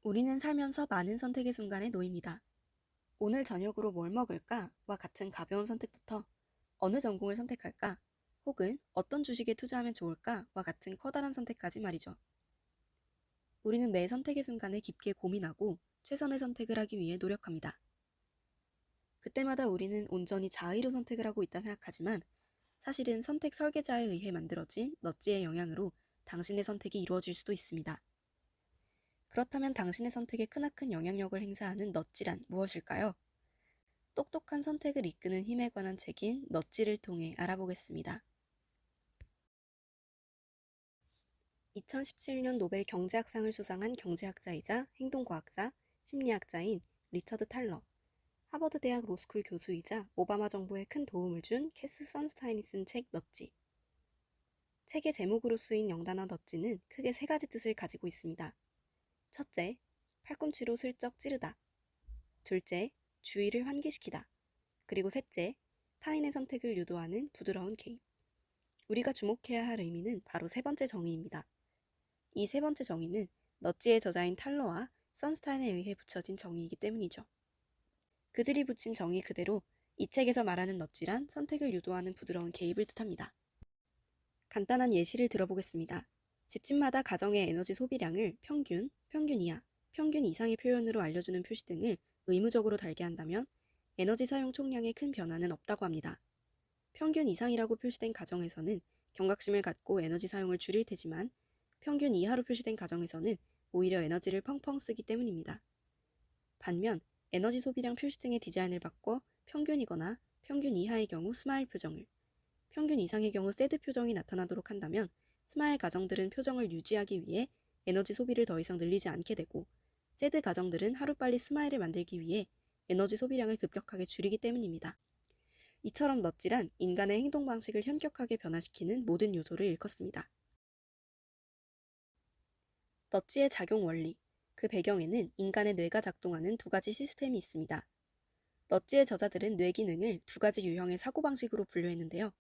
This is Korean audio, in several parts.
우리는 살면서 많은 선택의 순간에 놓입니다. 오늘 저녁으로 뭘 먹을까?와 같은 가벼운 선택부터 어느 전공을 선택할까? 혹은 어떤 주식에 투자하면 좋을까?와 같은 커다란 선택까지 말이죠. 우리는 매 선택의 순간에 깊게 고민하고 최선의 선택을 하기 위해 노력합니다. 그때마다 우리는 온전히 자의로 선택을 하고 있다 생각하지만 사실은 선택 설계자에 의해 만들어진 넛지의 영향으로 당신의 선택이 이루어질 수도 있습니다. 그렇다면 당신의 선택에 크나큰 영향력을 행사하는 넛지란 무엇일까요? 똑똑한 선택을 이끄는 힘에 관한 책인 넛지를 통해 알아보겠습니다. 2017년 노벨 경제학상을 수상한 경제학자이자 행동과학자, 심리학자인 리처드 탈러, 하버드 대학 로스쿨 교수이자 오바마 정부에 큰 도움을 준 캐스 선스타인이 쓴 책 넛지. 책의 제목으로 쓰인 영단어 넛지는 크게 세 가지 뜻을 가지고 있습니다. 첫째, 팔꿈치로 슬쩍 찌르다. 둘째, 주의를 환기시키다. 그리고 셋째, 타인의 선택을 유도하는 부드러운 개입. 우리가 주목해야 할 의미는 바로 세 번째 정의입니다. 이 세 번째 정의는 넛지의 저자인 탈러와 선스타인에 의해 붙여진 정의이기 때문이죠. 그들이 붙인 정의 그대로 이 책에서 말하는 넛지란 선택을 유도하는 부드러운 개입을 뜻합니다. 간단한 예시를 들어보겠습니다. 집집마다 가정의 에너지 소비량을 평균, 평균 이하, 평균 이상의 표현으로 알려주는 표시 등을 의무적으로 달게 한다면 에너지 사용 총량에 큰 변화는 없다고 합니다. 평균 이상이라고 표시된 가정에서는 경각심을 갖고 에너지 사용을 줄일 테지만 평균 이하로 표시된 가정에서는 오히려 에너지를 펑펑 쓰기 때문입니다. 반면 에너지 소비량 표시 등의 디자인을 바꿔 평균이거나 평균 이하의 경우 스마일 표정을, 평균 이상의 경우 새드 표정이 나타나도록 한다면 스마일 가정들은 표정을 유지하기 위해 에너지 소비를 더 이상 늘리지 않게 되고 새드 가정들은 하루빨리 스마일을 만들기 위해 에너지 소비량을 급격하게 줄이기 때문입니다. 이처럼 넛지란 인간의 행동 방식을 현격하게 변화시키는 모든 요소를 일컫습니다. 넛지의 작용 원리, 그 배경에는 인간의 뇌가 작동하는 두 가지 시스템이 있습니다. 넛지의 저자들은 뇌 기능을 두 가지 유형의 사고방식으로 분류했는데요.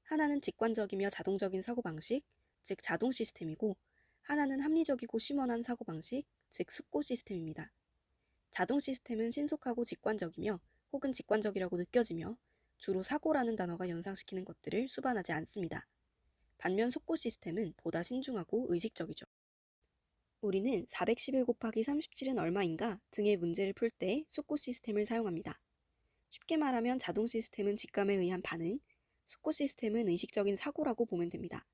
하나는 직관적이며 자동적인 사고방식, 즉 자동 시스템이고 하나는 합리적이고 심원한 사고방식, 즉 숙고 시스템입니다. 자동 시스템은 신속하고 직관적이며 혹은 직관적이라고 느껴지며 주로 사고라는 단어가 연상시키는 것들을 수반하지 않습니다. 반면 숙고 시스템은 보다 신중하고 의식적이죠. 우리는 411 곱하기 37은 얼마인가 등의 문제를 풀 때 숙고 시스템을 사용합니다. 쉽게 말하면 자동 시스템은 직감에 의한 반응, 숙고 시스템은 의식적인 사고라고 보면 됩니다.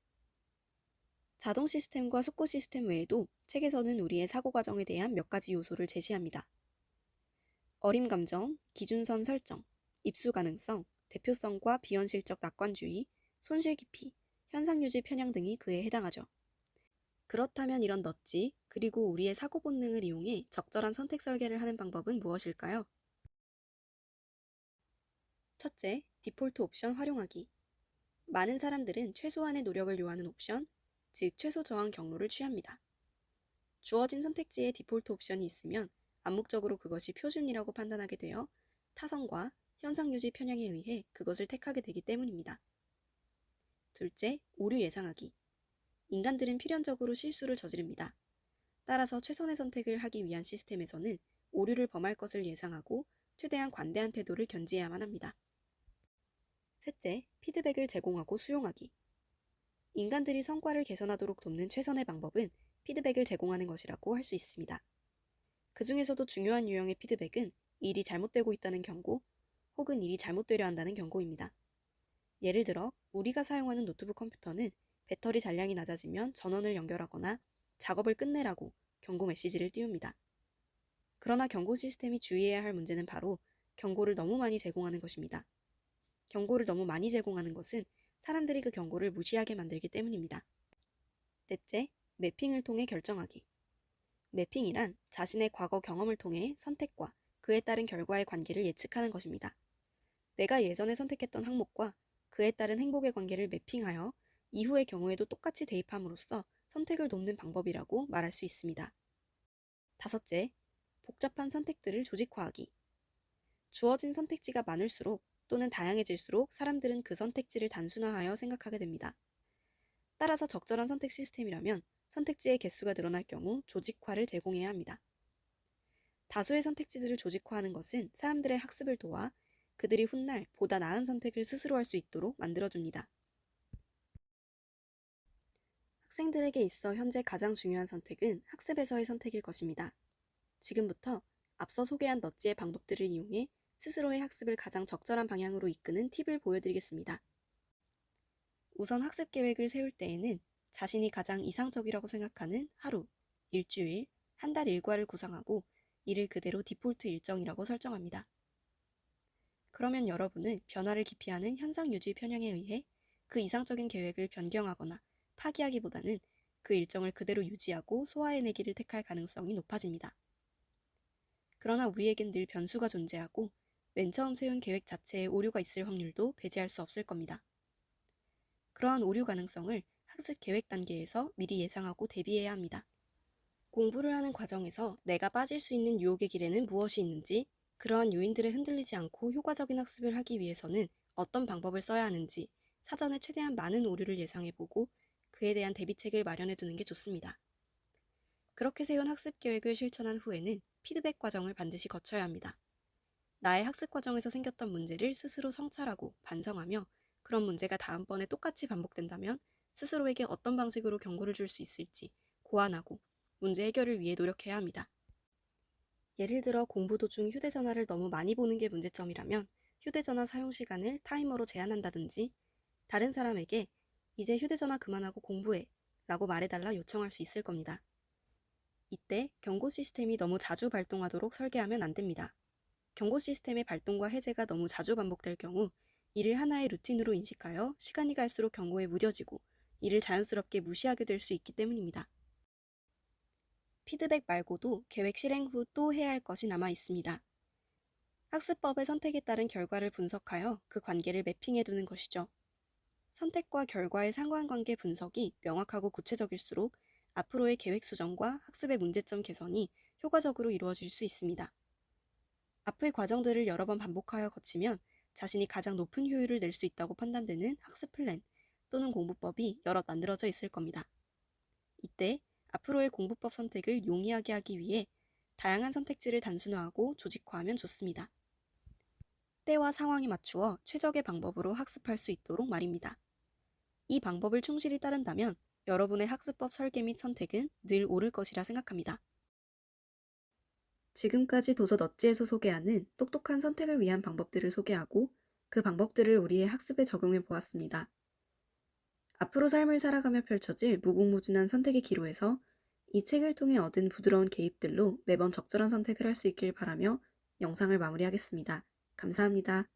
자동 시스템과 숙고 시스템 외에도 책에서는 우리의 사고 과정에 대한 몇 가지 요소를 제시합니다. 어림 감정, 기준선 설정, 입수 가능성, 대표성과 비현실적 낙관주의, 손실 깊이, 현상 유지 편향 등이 그에 해당하죠. 그렇다면 이런 넛지, 그리고 우리의 사고 본능을 이용해 적절한 선택 설계를 하는 방법은 무엇일까요? 첫째, 디폴트 옵션 활용하기. 많은 사람들은 최소한의 노력을 요하는 옵션, 즉 최소 저항 경로를 취합니다. 주어진 선택지에 디폴트 옵션이 있으면 암묵적으로 그것이 표준이라고 판단하게 되어 타성과 현상 유지 편향에 의해 그것을 택하게 되기 때문입니다. 둘째, 오류 예상하기. 인간들은 필연적으로 실수를 저지릅니다. 따라서 최선의 선택을 하기 위한 시스템에서는 오류를 범할 것을 예상하고 최대한 관대한 태도를 견지해야만 합니다. 셋째, 피드백을 제공하고 수용하기. 인간들이 성과를 개선하도록 돕는 최선의 방법은 피드백을 제공하는 것이라고 할 수 있습니다. 그 중에서도 중요한 유형의 피드백은 일이 잘못되고 있다는 경고 혹은 일이 잘못되려 한다는 경고입니다. 예를 들어 우리가 사용하는 노트북 컴퓨터는 배터리 잔량이 낮아지면 전원을 연결하거나 작업을 끝내라고 경고 메시지를 띄웁니다. 그러나 경고 시스템이 주의해야 할 문제는 바로 경고를 너무 많이 제공하는 것입니다. 경고를 너무 많이 제공하는 것은 사람들이 그 경고를 무시하게 만들기 때문입니다. 넷째, 매핑을 통해 결정하기. 매핑이란 자신의 과거 경험을 통해 선택과 그에 따른 결과의 관계를 예측하는 것입니다. 내가 예전에 선택했던 항목과 그에 따른 행복의 관계를 매핑하여 이후의 경우에도 똑같이 대입함으로써 선택을 돕는 방법이라고 말할 수 있습니다. 다섯째, 복잡한 선택들을 조직화하기. 주어진 선택지가 많을수록 또는 다양해질수록 사람들은 그 선택지를 단순화하여 생각하게 됩니다. 따라서 적절한 선택 시스템이라면 선택지의 개수가 늘어날 경우 조직화를 제공해야 합니다. 다수의 선택지들을 조직화하는 것은 사람들의 학습을 도와 그들이 훗날 보다 나은 선택을 스스로 할 수 있도록 만들어줍니다. 학생들에게 있어 현재 가장 중요한 선택은 학습에서의 선택일 것입니다. 지금부터 앞서 소개한 넛지의 방법들을 이용해 스스로의 학습을 가장 적절한 방향으로 이끄는 팁을 보여드리겠습니다. 우선 학습 계획을 세울 때에는 자신이 가장 이상적이라고 생각하는 하루, 일주일, 한 달 일과를 구상하고 이를 그대로 디폴트 일정이라고 설정합니다. 그러면 여러분은 변화를 기피하는 현상 유지 편향에 의해 그 이상적인 계획을 변경하거나 파기하기보다는 그 일정을 그대로 유지하고 소화해내기를 택할 가능성이 높아집니다. 그러나 우리에겐 늘 변수가 존재하고 맨 처음 세운 계획 자체에 오류가 있을 확률도 배제할 수 없을 겁니다. 그러한 오류 가능성을 학습 계획 단계에서 미리 예상하고 대비해야 합니다. 공부를 하는 과정에서 내가 빠질 수 있는 유혹의 길에는 무엇이 있는지, 그러한 요인들에 흔들리지 않고 효과적인 학습을 하기 위해서는 어떤 방법을 써야 하는지 사전에 최대한 많은 오류를 예상해보고 그에 대한 대비책을 마련해두는 게 좋습니다. 그렇게 세운 학습 계획을 실천한 후에는 피드백 과정을 반드시 거쳐야 합니다. 나의 학습 과정에서 생겼던 문제를 스스로 성찰하고 반성하며 그런 문제가 다음번에 똑같이 반복된다면 스스로에게 어떤 방식으로 경고를 줄 수 있을지 고안하고 문제 해결을 위해 노력해야 합니다. 예를 들어 공부 도중 휴대전화를 너무 많이 보는 게 문제점이라면 휴대전화 사용 시간을 타이머로 제한한다든지 다른 사람에게 이제 휴대전화 그만하고 공부해 라고 말해달라 요청할 수 있을 겁니다. 이때 경고 시스템이 너무 자주 발동하도록 설계하면 안 됩니다. 경고 시스템의 발동과 해제가 너무 자주 반복될 경우 이를 하나의 루틴으로 인식하여 시간이 갈수록 경고에 무뎌지고 이를 자연스럽게 무시하게 될 수 있기 때문입니다. 피드백 말고도 계획 실행 후 또 해야 할 것이 남아 있습니다. 학습법의 선택에 따른 결과를 분석하여 그 관계를 매핑해 두는 것이죠. 선택과 결과의 상관관계 분석이 명확하고 구체적일수록 앞으로의 계획 수정과 학습의 문제점 개선이 효과적으로 이루어질 수 있습니다. 앞의 과정들을 여러 번 반복하여 거치면 자신이 가장 높은 효율을 낼 수 있다고 판단되는 학습 플랜 또는 공부법이 여럿 만들어져 있을 겁니다. 이때 앞으로의 공부법 선택을 용이하게 하기 위해 다양한 선택지를 단순화하고 조직화하면 좋습니다. 때와 상황에 맞추어 최적의 방법으로 학습할 수 있도록 말입니다. 이 방법을 충실히 따른다면 여러분의 학습법 설계 및 선택은 늘 옳을 것이라 생각합니다. 지금까지 도서 넛지에서 소개하는 똑똑한 선택을 위한 방법들을 소개하고 그 방법들을 우리의 학습에 적용해 보았습니다. 앞으로 삶을 살아가며 펼쳐질 무궁무진한 선택의 기로에서 이 책을 통해 얻은 부드러운 개입들로 매번 적절한 선택을 할 수 있길 바라며 영상을 마무리하겠습니다. 감사합니다.